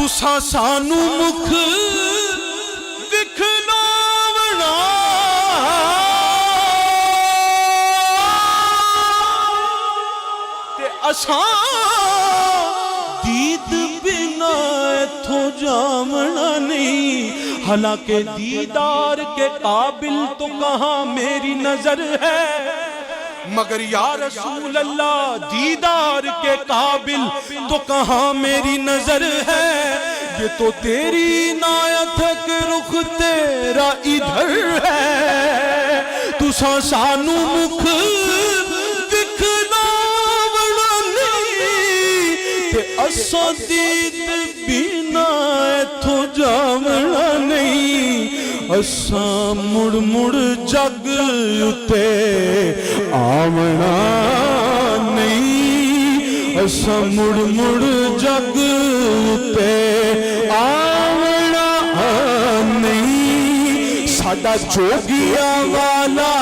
तुसा सानू मुख विखलावना ते असां दीद बिना इथों जामना नहीं। हालांकि दीदार के काबिल तो कहाँ मेरी नजर है, मगर या रसूल अल्लाह दीदार के काबिल तो कहाँ मेरी नजर है। ये तो तेरी इनायत है कि रुख तेरा इधर है। तुसा सानू मुख विखलावना नहीं ते असां दीद बिना इथों जावना नहीं। असां मुड़ मुड़ जग उते आवना नहीं। असां मुड़ मुड़ जग उते आवना नहीं। साडा जोगिया वाला